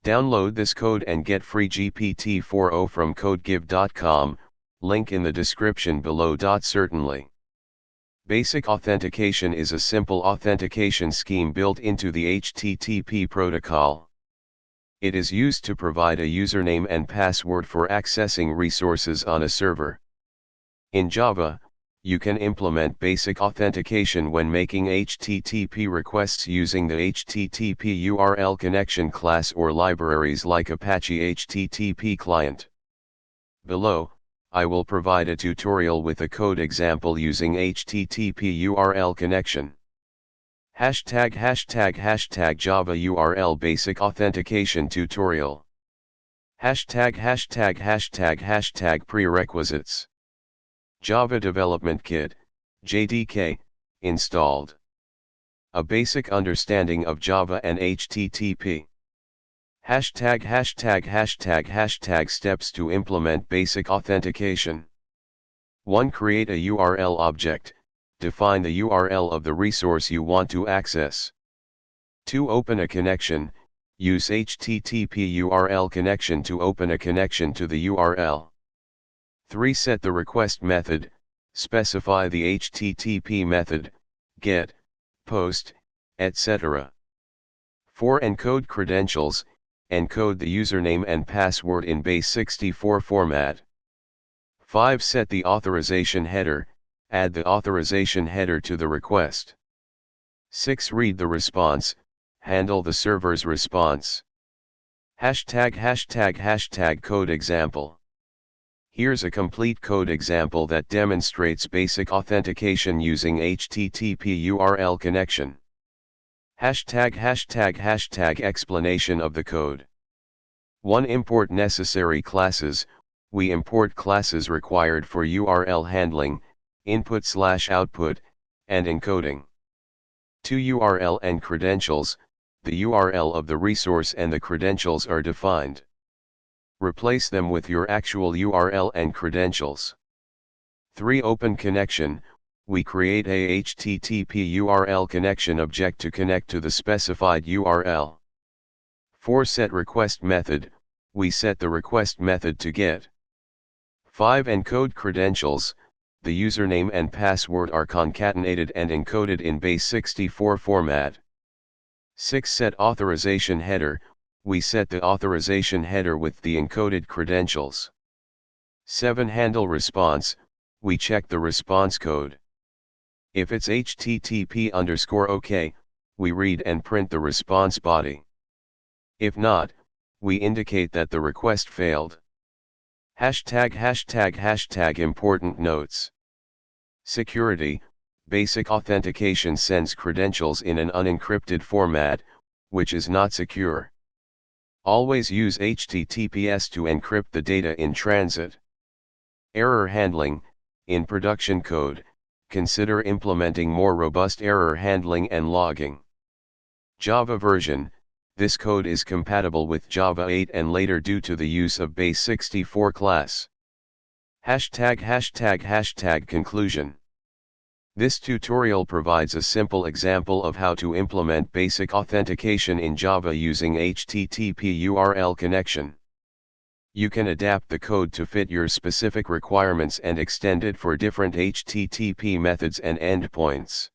Download this code and get free GPT-4o from codegive.com, link in the description below. Certainly. Basic authentication is a simple authentication scheme built into the HTTP protocol. It is used to provide a username and password for accessing resources on a server. In Java, you can implement basic authentication when making HTTP requests using the HTTP URL connection class or libraries like Apache httpclient. Below, I will provide a tutorial with a code example using HTTP URL connection. Hashtag Java URL basic authentication tutorial. Hashtag prerequisites. Java Development Kit, JDK, installed. A basic understanding of Java and HTTP. Hashtag steps to implement basic authentication. 1. Create a URL object, define the URL of the resource you want to access. 2. Open a connection, use HTTP URL connection to open a connection to the URL. 3. Set the request method, specify the HTTP method, get, post, etc. 4. Encode credentials, encode the username and password in base64 format. 5. Set the authorization header, add the authorization header to the request. 6. Read the response, handle the server's response. Hashtag code example. Here's a complete code example that demonstrates basic authentication using HTTP URL connection. Hashtag explanation of the code. 1. Import necessary classes. We import classes required for URL handling, input/output, and encoding. 2. URL and credentials. The URL of the resource and the credentials are defined. Replace them with your actual URL and credentials. 3. Open connection. We create a HTTP URL connection object to connect to the specified URL. 4. Set request method. We set the request method to get. 5. Encode credentials. The username and password are concatenated and encoded in base64 format. 6. Set authorization header. We set the authorization header with the encoded credentials. 7. Handle response. We check the response code. If it's HTTP_OK, we read and print the response body. If not, we indicate that the request failed. Hashtag important notes. Security. Basic authentication sends credentials in an unencrypted format, which is not secure. Always use HTTPS to encrypt the data in transit. Error handling. In production code, consider implementing more robust error handling and logging. Java version. This code is compatible with Java 8 and later due to the use of base64 class. Hashtag conclusion. This tutorial provides a simple example of how to implement basic authentication in Java using HTTP URL connection. You can adapt the code to fit your specific requirements and extend it for different HTTP methods and endpoints.